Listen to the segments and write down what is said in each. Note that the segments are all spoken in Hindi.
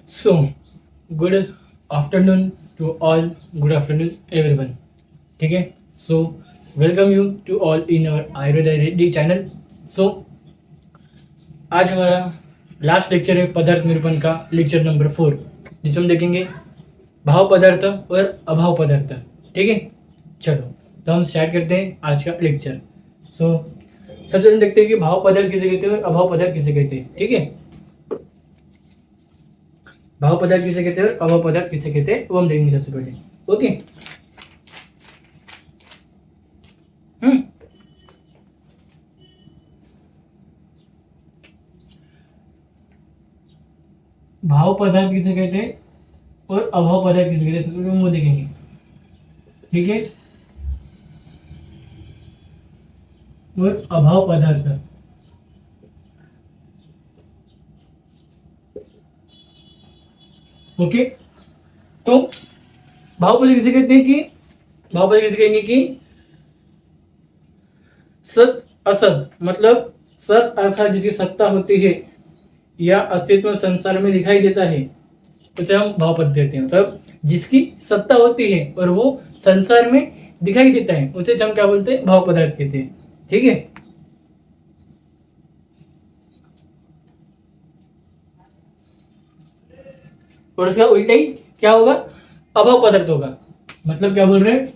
So, good afternoon to all. Good afternoon, everyone. ठीक है. So, welcome you to all in our Ayurveda channel. So, आज हमारा लास्ट लेक्चर है पदार्थ निरूपण का लेक्चर नंबर 4, जिसमें हम देखेंगे भाव पदार्थ और अभाव पदार्थ. ठीक है. चलो तो हम स्टार्ट करते हैं आज का लेक्चर. सो सबसे पहले देखते हैं कि भाव पदार्थ किसे कहते हैं और अभाव पदार्थ किसे कहते हैं. ठीक है. भाव पदार्थ किसे कहते हैं और अभाव पदार्थ किसे कहते हैं वो हम देखेंगे सबसे पहले. ओके. भाव पदार्थ किसे कहते हैं और अभाव पदार्थ किसे कहते हैं सबसे पहले हम वो देखेंगे. ठीक है. और अभाव पदार्थ. ओके. तो भाव पदार्थ किसे कहते हैं कि भाव पदार्थ किसे कहेंगे कि सत असत, मतलब सत अर्थात जिसकी सत्ता होती है या अस्तित्व संसार में दिखाई देता है उसे हम भाव पदार्थ कहते हैं. मतलब जिसकी सत्ता होती है और वो संसार में दिखाई देता है उसे हम क्या बोलते हैं, भाव पदार्थ कहते हैं. ठीक है. और उसका उल्टा ही क्या होगा, अभाव पदार्थ होगा. मतलब क्या बोल रहे हैं,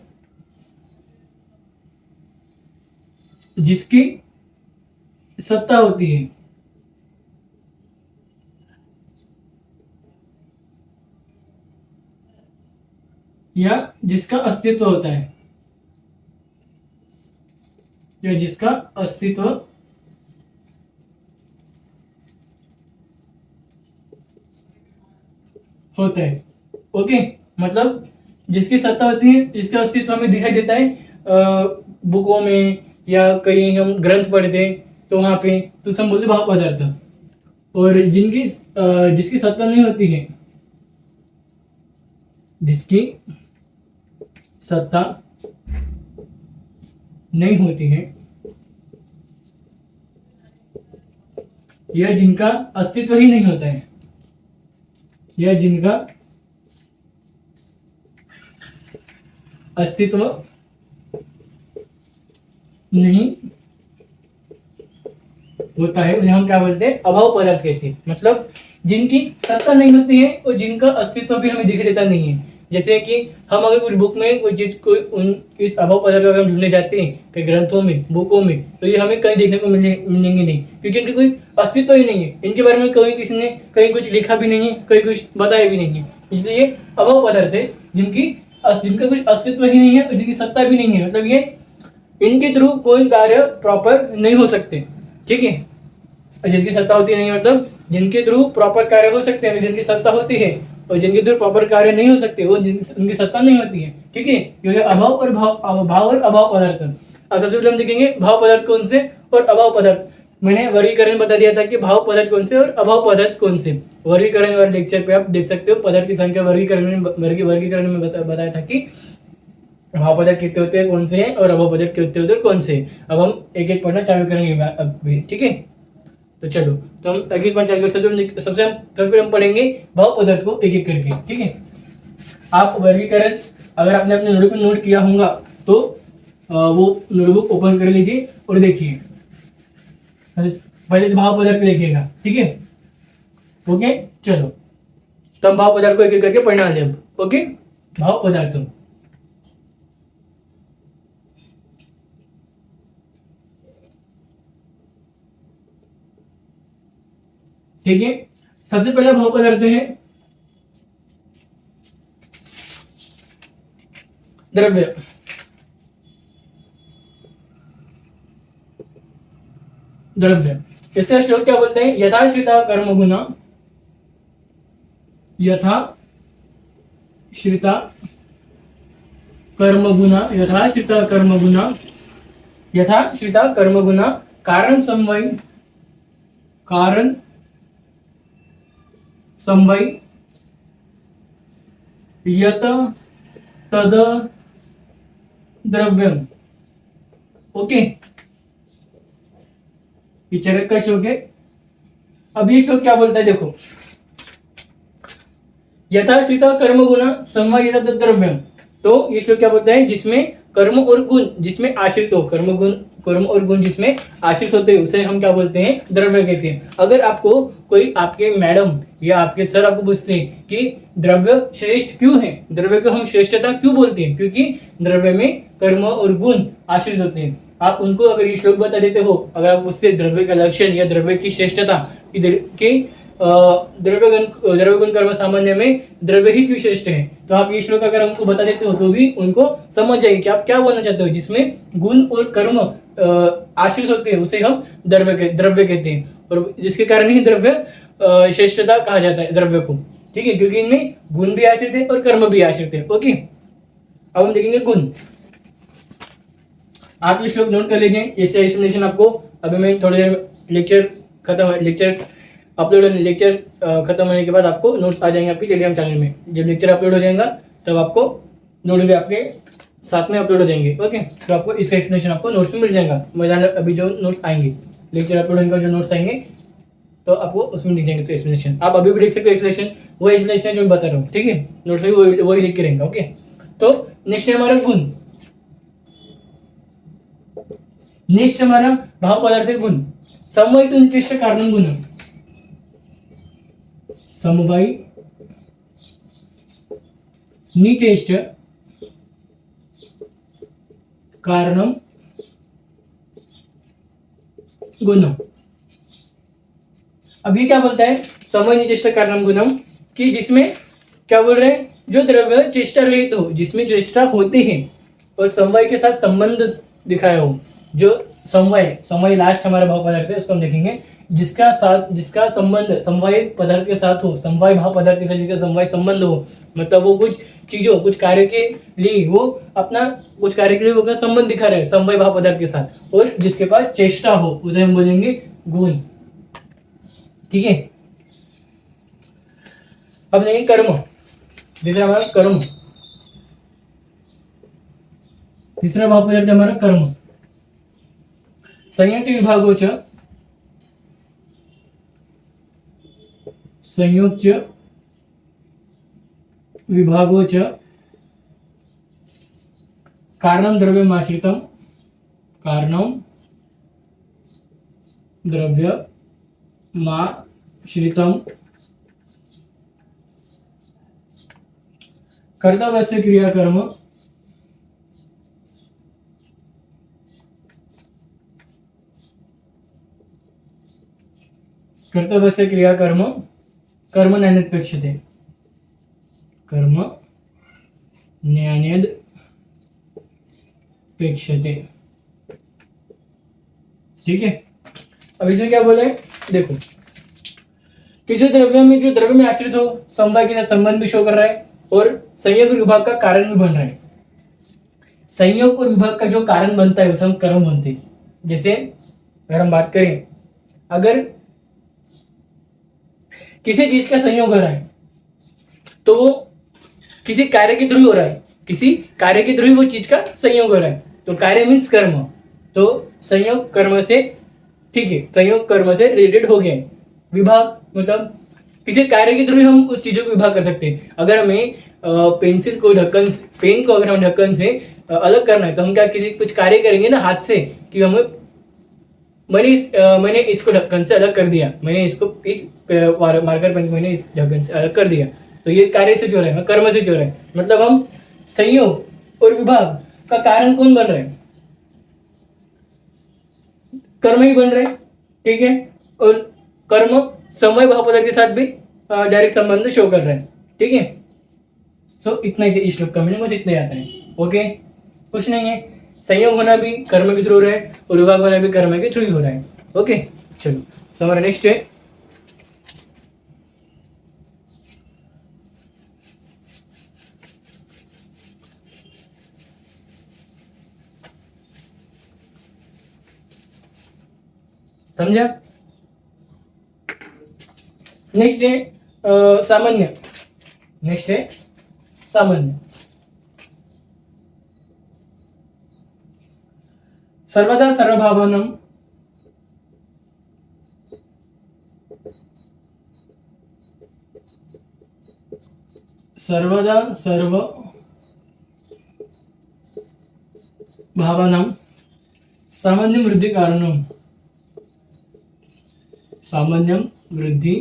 जिसकी सत्ता होती है या जिसका अस्तित्व होता है या जिसका अस्तित्व होता है. ओके. मतलब जिसकी सत्ता होती है, जिसका अस्तित्व हमें दिखाई देता है बुकों में या कहीं हम ग्रंथ पढ़ते हैं तो वहां पे तो सब बोलते भाव पदार्थ. और जिसकी सत्ता नहीं होती है, जिसकी सत्ता नहीं होती है या जिनका अस्तित्व ही नहीं होता है या जिनका अस्तित्व नहीं होता है उन्हें हम क्या बोलते हैं, अभाव पदार्थ कहते हैं. मतलब जिनकी सत्ता नहीं होती है और जिनका अस्तित्व भी हमें दिखाई देता नहीं है. जैसे कि हम अगर कुछ बुक में कोई चीज इस अभाव पदार्थ को हम ढूंढने जाते हैं कई ग्रंथों में, बुकों में, तो ये हमें कहीं देखने को मिलेंगे नहीं, क्योंकि इनके कोई अस्तित्व ही नहीं है. इनके बारे में कहीं किसी ने कहीं कुछ लिखा भी नहीं है, कहीं कुछ बताया भी नहीं है. इसलिए ये अभाव पदार्थ है जिनका कोई अस्तित्व ही नहीं है और जिनकी सत्ता भी नहीं है. मतलब ये इनके थ्रू कोई कार्य प्रॉपर नहीं हो सकते. ठीक है. जिनकी सत्ता होती नहीं, मतलब जिनके थ्रू प्रॉपर कार्य हो सकते हैं, जिनकी सत्ता होती है, और जिनके थ्रू प्रॉपर कार्य नहीं हो सकते वो उनकी सत्ता नहीं होती है. ठीक है. क्योंकि अभाव और भाव और अभाव पदार्थ. अब सबसे पहले हम देखेंगे भाव पदार्थ कौन से और अभाव पदार्थ. मैंने वर्गीकरण बता दिया था कि भाव पदार्थ कौन से और अभाव पदार्थ कौन से. वर्गीकरण वाले लेक्चर पे आप देख सकते हो. पदार्थ की संख्या वर्गीकरण में बताया था कि भाव पदार्थ कितने होते हैं, कौन से हैं, और अभाव पदार्थ कितने होते हैं, कौन से. अब हम एक एक पढ़ना चालू करेंगे अभी. ठीक है. तो चलो तो हम एक एक चालू सबसे पहले हम पढ़ेंगे भाव पदार्थ को एक एक करके. ठीक है. आप वर्गीकरण अगर आपने अपने नोटबुक में नोट किया होगा तो वो नोटबुक ओपन कर लीजिए और देखिए. पहले तो भाव पदार्थ देखिएगा. ठीक है. ओके. चलो तो हम भाव पदार्थ को एक एक करके पढ़ना है अब. ओके. भाव पदार्थ. ठीक है. सबसे पहला भाव पदार्थ है द्रव्य. द्रव्य इसका श्लोक क्या बोलते हैं, यथाश्रिता कर्म गुना, यथाश्रिता कर्म गुना, यथाश्रिता कर्म गुना, यथाश्रिता कर्म गुना, कारण समवायी यत तद द्रव्यम. ओके. ये चरक का श्लोक है. अब ये श्लोक क्या बोलता है देखो, यथाश्रित कर्म गुण संवाहित द्रव्य। तो ये श्लोक क्या बोलता है, जिसमें कर्म और गुण जिसमें आश्रित हो, कर्म और गुण जिसमें आश्रित होते हैं उसे हम क्या बोलते हैं, द्रव्य कहते हैं। अगर आपको कोई आपके मैडम या आपके सर आपको पूछते हैं कि द्रव्य श्रेष्ठ क्यों है, द्रव्य को हम श्रेष्ठता क्यों बोलते हैं, क्योंकि द्रव्य में कर्म और गुण आश्रित होते हैं। आप उनको अगर ये श्लोक बता देते हो, अगर आप उससे द्रव्य का लक्षण या द्रव्य की श्रेष्ठता की द्रव्य गुण कर्म सामान्य में द्रव्य ही क्यों श्रेष्ठ है, तो आप ये श्लोक अगर हमको बता देते हो तो भी उनको समझ जाएगी कि आप क्या बोलना चाहते हो। जिसमें गुण और कर्म आश्रित होते हैं उसे हम द्रव्य कहते हैं, और जिसके कारण ही द्रव्य श्रेष्ठता कहा जाता है द्रव्य को। ठीक है, क्योंकि इनमें गुण भी आश्रित है और कर्म भी आश्रित है। ओके, अब हम देखेंगे गुण। आप ये श्लोक नोट कर लीजिए, इससे एक्सप्लेनेशन आपको अभी मैं थोड़ी देर लेक्चर खत्म होने के बाद आपको नोट्स आ जाएंगे आपके टेलीग्राम चैनल में। जब लेक्चर अपलोड हो जाएगा तब आपको नोट्स भी आपके साथ में अपलोड हो जाएंगे। ओके, तो आपको इसका एक्सप्लेनेशन आपको नोट्स में मिल जाएगा। मैदान अभी जो नोट्स आएंगे, लेक्चर अपलोड होने का जो नोट्स आएंगे तो आपको उसमें दिख जाएंगे एक्सप्लेनेशन। आप अभी भी लिख सकते हो एक्सप्लेनेशन, वो एक्सप्लेनेशन जो मैं बता रहा हूँ। ठीक है, नोट्स में वही लिख के रहेंगे। ओके, तो नेक्स्ट है हमारा गुण। नेक्स्ट हमारा भाव पदार्थ गुण। समवायित उच्चिष्ट कारण गुण। समवायी निचेष्ट कारणम गुणम। अब ये क्या बोलता है, समवायी निचेष्ट कारणम गुणम, कि जिसमें क्या बोल रहे हैं, जो द्रव्य चेष्टा रहित हो, जिसमें चेष्टा होती है और समवाय के साथ संबंध दिखाया हो। जो समवाय लास्ट हमारा भाव पदार्थ है, उसको हम देखेंगे। जिसका संबंध समवाय पदार्थ के साथ हो, समवाय भाव पदार्थ के साथ जिसका समवाय संबंध हो, मतलब वो कुछ चीजों कुछ कार्य के लिए वो अपना कुछ कार्य के लिए वो अपना संबंध दिखा रहे हैं समवाय भाव पदार्थ के साथ, और जिसके पास चेष्टा हो उसे हम बोलेंगे गुण। ठीक है, अब नहीं कर्म। तीसरा हमारा कर्म, तीसरा भाव पदार्थ हमारा कर्म। संयुक्त विभागोच कारणम द्रव्यमाश्रितम कर्तव्यस्य क्रियाकर्म कर्म न्यान्यपेक्षते। ठीक है, अब इसमें क्या बोले, देखो कि जो द्रव्य में आश्रित हो, समवाय के साथ संबंध भी शो कर रहा है और संयोग विभाग का कारण भी बन रहा है। संयोग और विभाग का जो कारण बनता है उसे हम कर्म बनते हैं। जैसे अगर हम बात करें, अगर किसी चीज का संयोग हो रहा है तो वो किसी कार्य के थ्रू हो रहा है, किसी कार्य के थ्रू वो चीज का संयोग हो रहा है, तो कार्य मीन्स कर्म, तो संयोग कर्म से, ठीक है, संयोग कर्म से रिलेटेड हो गया। विभाग मतलब किसी कार्य के थ्रू हम उस चीजों को विभाग कर सकते हैं। अगर हमें पेन को अगर हम ढक्कन से अलग करना है तो हम क्या कुछ कार्य करेंगे ना हाथ से, कि हमें मैंने इसको ढक्कन से अलग कर दिया, मैंने इसको इस मार्कर पेन मैंने इस ढक्कन से अलग कर दिया, तो ये कार्य से जो रहा है, कर्म से जो रहा है। मतलब हम संयोग और विभाग का कारण कौन बन रहे हैं, कर्म ही बन रहे हैं। ठीक है, और कर्म समय भाव पदार्थ के साथ भी डायरेक्ट संबंध शो कर रहे हैं। ठीक है, सो इतना ही इस श्लोक का मीनिंग बस इतना ही आता है। ओके, कुछ नहीं है, संयोग होना भी कर्म के थ्रू हो रहा है और विभाग होना भी कर्म के थ्रू ही हो रहा है। ओके, चलो हमारा नेक्स्ट है समझा। नेक्स्ट है सामान्य। नेक्स्ट है सामान्य। सर्वदा सर्वभावनम सर्वदा सर्व भावानां सामान्य वृद्धि कारणम, सामान्य वृद्धि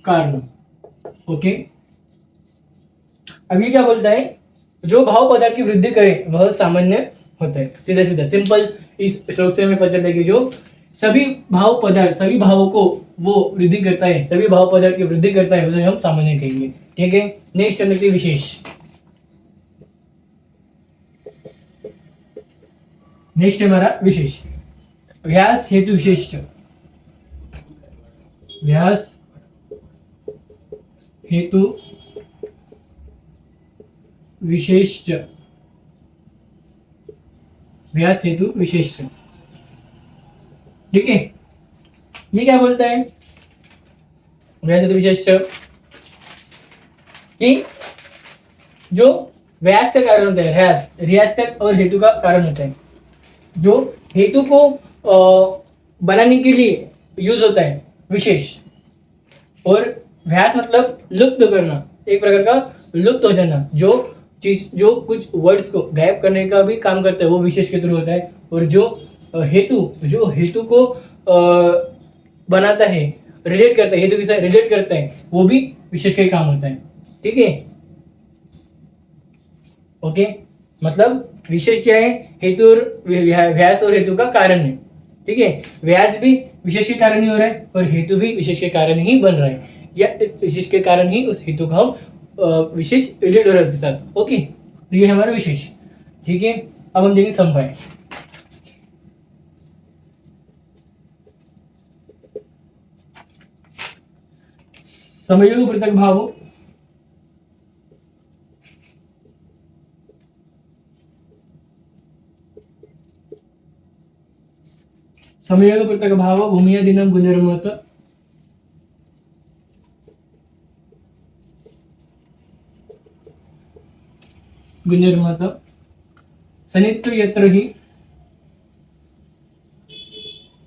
कारण। ओके, अब ये क्या बोलता है, जो भाव पदार्थ की वृद्धि करे वह सामान्य होता है। सीधा सीधा सिंपल इस श्लोक से हमें पता चलता है कि जो सभी भाव पदार्थ, सभी भावों को वो वृद्धि करता है, सभी भाव पदार्थ की वृद्धि करता है, उसे हम सामान्य कहेंगे। ठीक है, नेक्स्ट चलने के विशेष। नेक्स्ट हमारा विशेष, व्यास हेतु विशेष। व्यास हेतु विशेष, व्यास हेतु विशेष। ठीक है, ये क्या बोलता है व्यास हेतु विशेष, कि जो व्यास का कारण होता है, व्यास रियास का और हेतु का कारण होता है, जो हेतु को बनाने के लिए यूज होता है विशेष, और व्यास मतलब लुप्त करना, एक प्रकार का लुप्त हो जाना, जो चीज जो कुछ वर्ड्स को गायब करने का भी काम करता है वो विशेष के थ्रू होता है। और जो हेतु को बनाता है, रिलेट करता है, हेतु के साथ रिलेट करता है, वो भी विशेष का ही काम होता है। ठीक है, ओके, मतलब विशेष क्या है, हेतु और व्यास और हेतु का कारण है। ठीक है, व्यास भी विशेष के कारण ही हो रहा है और हेतु भी विशेष के कारण ही बन रहा है, या विशेष के कारण ही उस हेतु का हम विशेष रिलेट हो रहा है उसके साथ। ओके, तो ये हमारा विशेष। ठीक है, अब हम देखेंगे समवाय। समयोग पृथक भाव, समयोग पृथक भाव भूमियादीनां गुणर्मत, गुणर्मत सनित्य यत्र हि,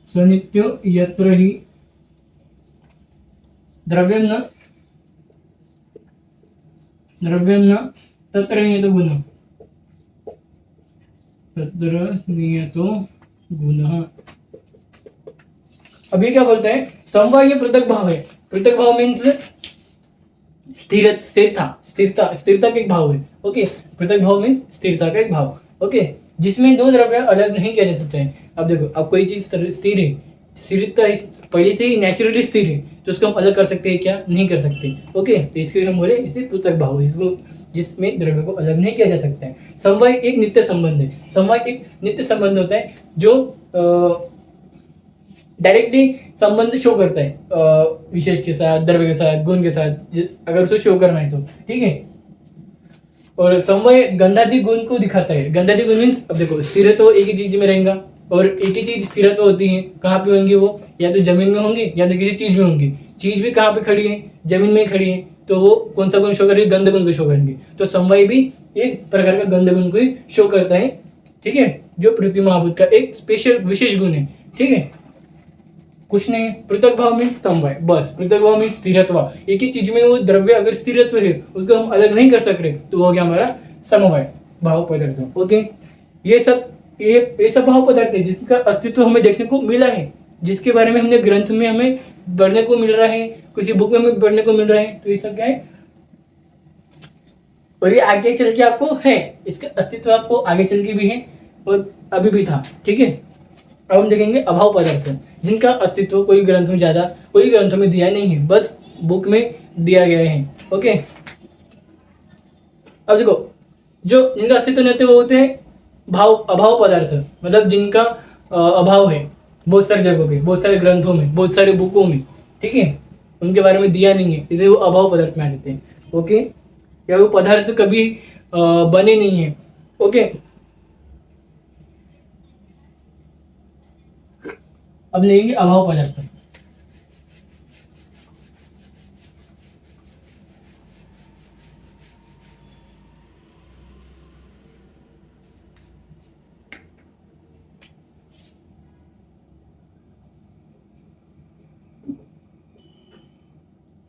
सनित्यो यत्र हि द्रव्यं न तत्र नियतो गुणः, तत्र नियतो गुणः। अब ये क्या बोलता है, समवाय ये पृथक भाव है। पृथक भाव मीन्स स्थिरता का एक भाव है। ओके, पृथक भाव मीन्स स्थिरता का एक भाव। ओके, जिसमें दो द्रव्य अलग नहीं किया जा सकते हैं। अब देखो, अब कोई चीज स्थिर है, स्थिरता पहले से ही नेचुरली स्थिर है, तो उसको हम अलग कर सकते हैं क्या, नहीं कर सकते। ओके, तो इसके लिए हम बोले इसे पृथक भाव है, इसको जिसमें द्रव्य को अलग नहीं किया जा सकता है। समवाय एक नित्य संबंध है। समवाय एक नित्य संबंध होता है जो डायरेक्टली संबंध शो करता है विशेष के साथ, द्रव्य के साथ, गुण के साथ, अगर उसको शो करना है तो। ठीक है, और समवाय गंधादि गुण को दिखाता है। गंधादि गुण मीन्स, अब देखो, स्थिर तो एक ही चीज में रहेगा, और एक ही चीज स्थिर तो होती है, कहाँ पे होंगी वो, या तो जमीन में होंगी या तो किसी चीज में होंगी। चीज भी कहाँ पे खड़ी है, जमीन में खड़ी है, तो वो कौन सा गुण शो करेगी, गंध गुण को शो करेंगे। तो समवाय भी एक प्रकार का गंध गुण को ही शो करता है। ठीक है, जो पृथ्वी महाभूत का एक स्पेशल विशेष गुण है। ठीक है, कुछ नहीं, पृथक भाव मीन्स समवाय, बस। पृथक भाव मीन्स स्थिरत्व, एक ही चीज में वो द्रव्य अगर स्थिरत्व है, उसको हम अलग नहीं कर सकते, तो वो हो गया हमारा समवाय भाव पदार्थ। ओके, ये सब भाव पदार्थ है जिसका अस्तित्व हमें देखने को मिला है, जिसके बारे में हमने ग्रंथ में हमें पढ़ने को मिल रहा है, किसी बुक में हमें पढ़ने को मिल रहा है। तो ये सब क्या है, और ये आगे चल के आपको है, इसका अस्तित्व आपको आगे चल के भी है और अभी भी था। ठीक है, अब हम देखेंगे अभाव पदार्थ, जिनका अस्तित्व कोई ग्रंथों में दिया नहीं है, बस बुक में दिया गया है। ओके, अब देखो, जो जिनका अस्तित्व नहीं होते वो होते हैं अभाव पदार्थ, मतलब जिनका अभाव है बहुत सारी जगहों पे, बहुत सारे ग्रंथों में, बहुत सारे बुकों में। ठीक है, उनके बारे में दिया नहीं है, इसलिए वो अभाव पदार्थ में आ जाते हैं। ओके, या वो पदार्थ कभी बने नहीं है। ओके, अब लेंगे अभाव पदार्थ।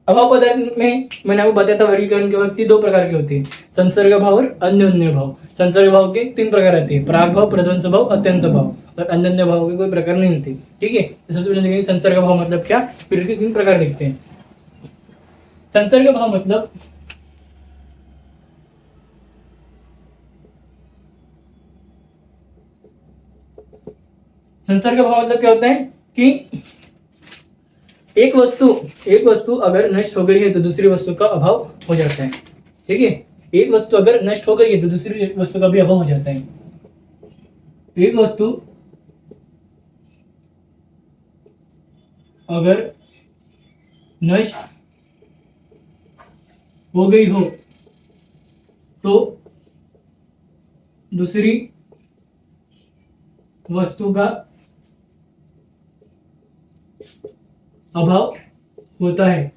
अभाव पदार्थ में मैंने आपको बताया था वर्गीकरण के वक्त दो प्रकार के होते हैं, संसर्ग भाव और अन्योन्य भाव। संसर्ग भाव के तीन प्रकार आते हैं, प्राग भाव, प्रध्वंस भाव, अत्यंत भाव। और अन्योन्य भाव के कोई प्रकार नहीं होते। ठीक है, तो सबसे पहले देखेंगे संसर्ग भाव मतलब क्या, फिर उसके तीन प्रकार देखते हैं। संसर्ग भाव मतलब क्या होता है कि एक वस्तु अगर नष्ट हो गई है तो दूसरी वस्तु का अभाव हो जाता है। ठीक है, एक वस्तु अगर नष्ट हो गई है तो दूसरी वस्तु का भी अभाव हो जाता है। एक वस्तु अगर नष्ट हो गई हो तो दूसरी वस्तु का अभाव होता है।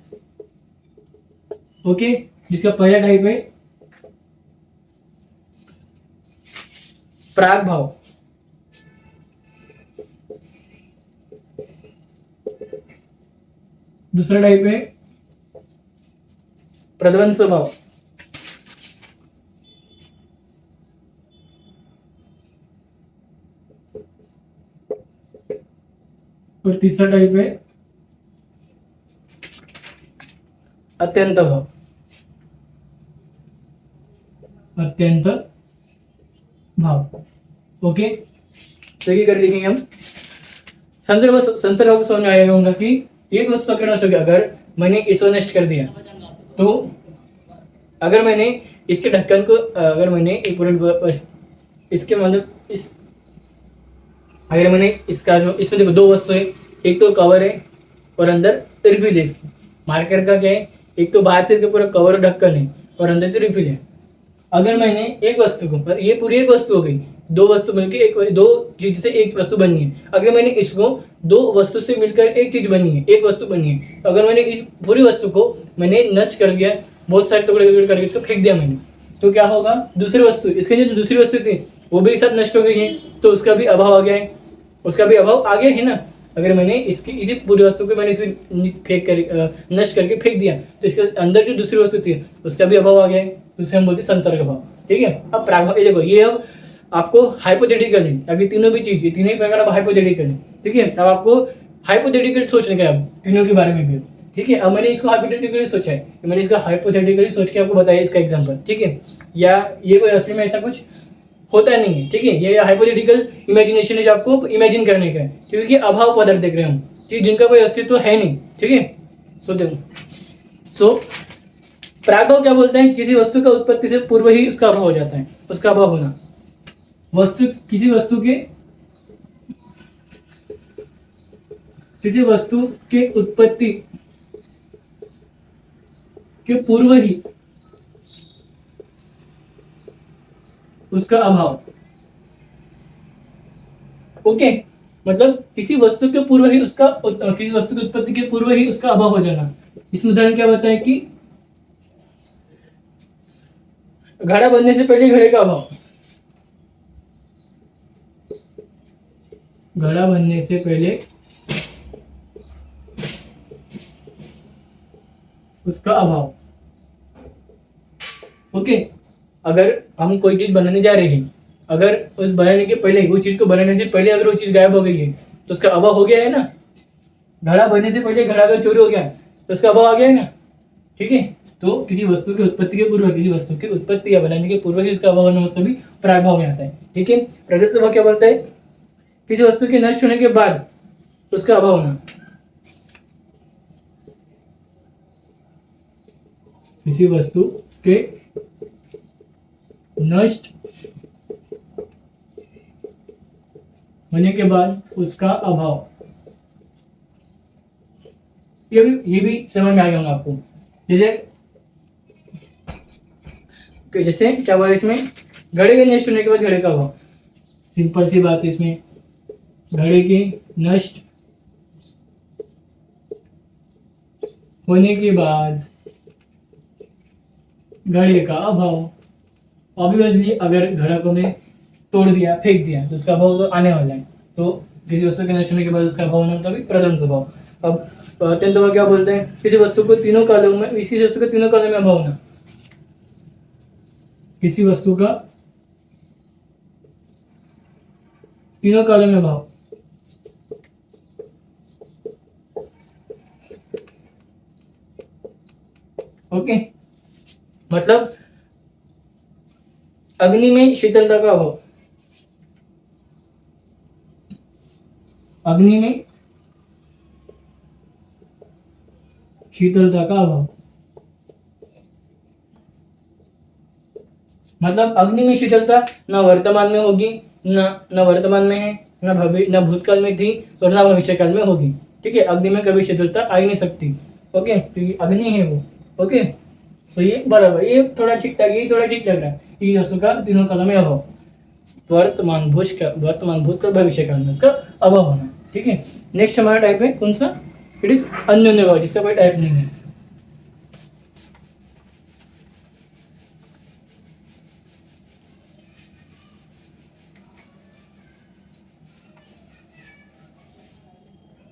ओके, जिसका पहला टाइप है प्राग भाव, दूसरा टाइप है प्रध्वंस भाव, और तीसरा टाइप है अत्यंत भाव। ओके, तो ये कर देखेंगे हम। संसर्ग भाव को समझ में आएगा होगा कि एक वस्तु अगर नष्ट हो गया, अगर मैंने इसको नष्ट कर दिया तो अगर मैंने इसके ढक्कन को, अगर मैंने एक मिनट इसके मतलब इस, अगर मैंने इसका जो, इसमें देखो दो वस्तु है, एक तो कवर है और अंदर रिफिल है। इसकी मार्कर का क्या है, एक तो बाहर से पूरा कवर और ढक्कन है और अंदर से रिफिल है। अगर मैंने एक वस्तु को, ये पूरी एक वस्तु हो गई, दो वस्तु मिलकर एक, दो चीज से एक वस्तु बनी है। अगर मैंने इसको दो वस्तु से मिलकर एक चीज बनी है, एक वस्तु बनी है, तो अगर मैंने इस पूरी वस्तु को मैंने नष्ट कर दिया, बहुत सारे टुकड़े करके इसको फेंक दिया मैंने, तो क्या होगा, दूसरी वस्तु, इसके जो दूसरी वस्तु थी वो भी साथ नष्ट हो गई है, तो उसका भी अभाव आ गया है, उसका भी अभाव आ गया है ना। अगर मैंने इसकी इसी पूरी वस्तु को मैंने इसमें फेंक कर, नष्ट करके फेंक दिया, तो इसके अंदर जो दूसरी वस्तु थी उसका भी अभाव आ गया है, तो उसे हम बोलते हैं संसर्ग भाव। ठीक है, अब प्रागभाव, ये देखो, ये अब आपको हाइपोथेटिकल है, अभी तीनों भी चीज, ये तीनों ही प्रकार अब हाइपोथेटिकल है। ठीक है, अब आपको हाइपोथेटिकल सोचने का, अब तीनों के बारे में भी। ठीक है, अब मैंने इसको हाइपोथेटिकली सोचा है, मैंने इसका हाइपोथेटिकली सोच के आपको बताया इसका एग्जाम्पल। ठीक है, या ये कोई असली में ऐसा कुछ होता नहीं है। ठीक है, ये हाइपोथेटिकल इमेजिनेशन है जो आपको इमेजिन करने का है, क्योंकि अभाव पदार्थ देख रहे हैं हम, ठीक, जिनका कोई अस्तित्व है नहीं। ठीक है, सो देखो, प्रागभाव क्या बोलते हैं, किसी वस्तु का उत्पत्ति से पूर्व ही उसका अभाव हो जाता है, उसका अभाव होना। किसी वस्तु के उत्पत्ति के पूर्व ही उसका अभाव। ओके, मतलब किसी वस्तु के पूर्व ही उसका, किसी वस्तु की उत्पत्ति के पूर्व ही उसका अभाव हो जाना। इसमें उदाहरण क्या बताया कि घड़ा बनने से पहले घड़े का अभाव, घड़ा बनने से पहले उसका अभाव। ओके, अगर हम कोई चीज बनाने जा रहे हैं, अगर उस बनाने के पहले, वो चीज को बनाने से पहले अगर वो चीज गायब हो गई है तो उसका अभाव हो गया है ना। घड़ा बनने से पहले घड़ा अगर चोरी हो गया तो उसका अभाव आ गया है ना। ठीक है, तो किसी वस्तु की उत्पत्ति के पूर्व, किसी वस्तु की उत्पत्ति या बनाने के पूर्व ही उसका अभाव होना मतलब भी प्रागभाव में आता है। ठीक है, प्रगत भाव क्या बोलता है, किसी वस्तु के नष्ट होने के बाद उसका अभाव होना। किसी वस्तु के नष्ट होने के बाद उसका अभाव। ये भी समझ में आ गया होगा आपको। जैसे क्या बोला इसमें, घड़े के नष्ट होने के बाद घड़े का अभाव। सिंपल सी बात है इसमें, घड़े के नष्ट होने के बाद घड़े का अभाव। ऑब्वियसली अगर घड़ा को मैं तोड़ दिया, फेंक दिया, तो उसका अभाव तो आने वाला है। तो किसी वस्तु के नष्ट होने के बाद उसका अभाव होना मतलब प्रथम स्वभाव। अब अत्यंत में क्या बोलते हैं, किसी वस्तु को तीनों कालों में, इसी वस्तु के तीनों कालों में अभाव होना, किसी वस्तु का तीनों कालों में अभाव। ओके, मतलब अग्नि में शीतलता का अभाव, अग्नि में शीतलता का अभाव, मतलब अग्नि में शीतलता ना वर्तमान में होगी, ना वर्तमान में है, ना भूतकाल में थी और ना भविष्य काल में होगी। ठीक है, अग्नि में कभी शीतलता आ ही नहीं सकती। ओके, क्योंकि अग्नि है वो। ओके, सो ये बराबर, ये थोड़ा ठीक ठाक, ये थोड़ा ठीक लग रहा है। ये वस्तु का तीनों कालों में अभाव, वर्तमान भूतकाल भविष्य काल में उसका अभाव होना। ठीक है, नेक्स्ट हमारा टाइप है कौन सा, इट इज अन्योन्य भाव, जिसका कोई टाइप नहीं है।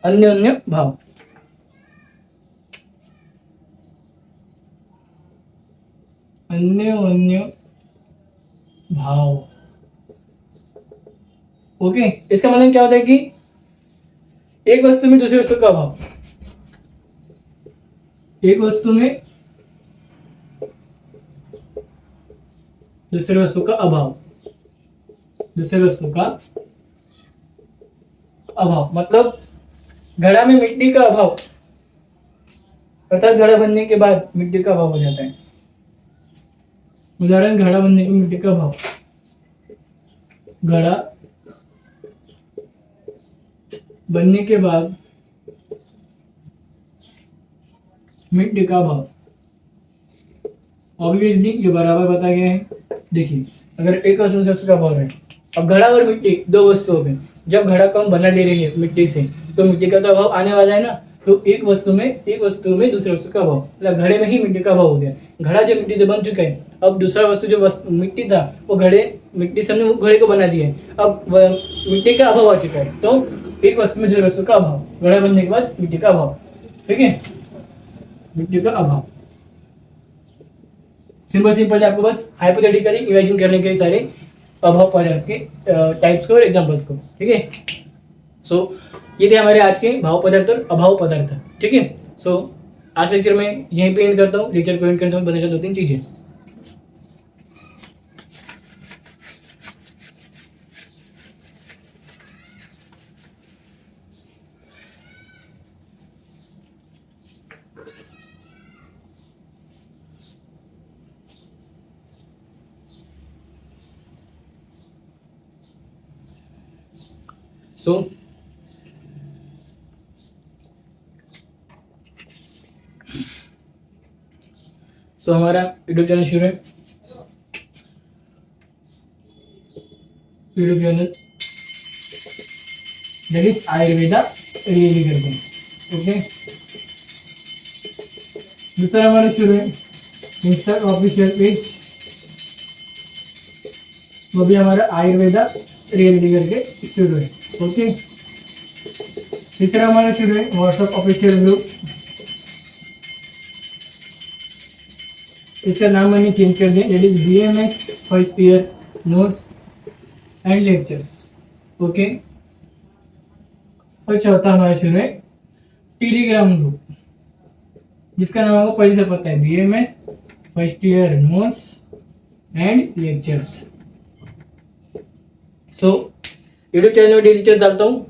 अन्योन्य भाव, अन्योन्य भाव। ओके, इसका मतलब क्या होता है कि एक वस्तु में दूसरी वस्तु का अभाव, एक वस्तु में दूसरी वस्तु का अभाव, दूसरी वस्तु का अभाव, मतलब घड़ा में मिट्टी का अभाव, अर्थात घड़ा बनने के बाद मिट्टी का अभाव हो जाता है। उदाहरण, घड़ा बनने के मिट्टी का अभाव, घड़ा बनने के बाद मिट्टी का अभाव। ऑब्वियसली ये बराबर बताया गया है। देखिए, अगर एक वस्तु का अभाव है, अब घड़ा और मिट्टी दो वस्तु हो गए, जब घड़ा को हम बना ले रहे हैं मिट्टी से, तो मिट्टी का तो अभाव आने वाला है ना। तो एक वस्तु में दूसरे वस्तु का अभाव, मतलब घड़े में ही मिट्टी का अभाव हो गया। घड़ा जो मिट्टी से बन चुका है, अब दूसरा वस्तु जो मिट्टी था वो मिट्टी से हमने वो घड़े को बना दिया है, अब मिट्टी का अभाव आ चुका है। तो एक वस्तु में दूसरे वस्तु का अभाव, घड़ा बनने के बाद मिट्टी का अभाव। ठीक है, मिट्टी का अभाव। सिंपल आपको बस हाइपोथेटिकली इमेजिन करने के सारे अभाव पदार्थ के टाइप्स को और एग्जांपल्स को। ठीक है, सो ये थे हमारे आज के भाव पदार्थ और अभाव पदार्थ। ठीक है, सो आज लेक्चर में यहीं पे एंड करता हूँ। लेक्चर को एंड करते हुए बताता 2-3 चीजें। सो हमारा यूट्यूब चैनल शुरू है। YouTube channel that is Ayurveda really करते हैं। ओके, दूसरा हमारा शुरू है इंस्टा ऑफिशियल पेज, वो भी हमारा आयुर्वेदा रियलिटी करके शुरू है। ओके, तीसरा हमारा शुरू है व्हाट्सएप ऑफिशियल ग्रुप, इसका नाम मैंने चेंज कर दिया, that is BMS first year notes and lectures. Okay, और चौथा हमारा शुरू है टेलीग्राम ग्रुप, जिसका नाम आपको पहले से पता है, BMS first year notes and lectures. So YouTube channel में डेली लेक्चर्स डालता हूँ।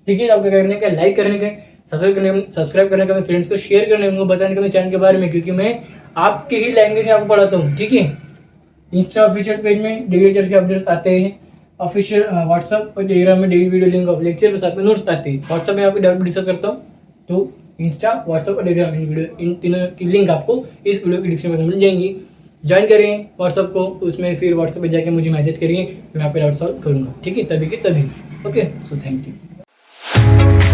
ठीक है, आपको करने का, लाइक करने का, सब्सक्राइब करने का, मेरे फ्रेंड्स को शेयर करने का, बताने का मेरे चैनल के बारे में, क्योंकि मैं आपके ही लैंग्वेज में आपको पढ़ाता हूँ। ठीक है, इंस्टा ऑफिशियल पेज में डेली लेक्चर्स के अपडेट्स आते हैं, ऑफिशियल व्हाट्सएप और टेलीग्राम में daily video link of lecture के साथ में नोट्स आते हैं। व्हाट्सएप में आपको डायरेक्ट डिस्कस करता हूँ, तो इंस्टा, व्हाट्सएप और टेलीग्राम इन तीनों की लिंक आपको इस वीडियो की डिस्क्रिप्शन में मिल जाएंगी। ज्वाइन करें व्हाट्सएप को, उसमें फिर व्हाट्सएप पे जाके मुझे मैसेज करिए, मैं आपका डाउट सॉल्व करूँगा। ठीक है, तभी के तभी। Okay, so thank you.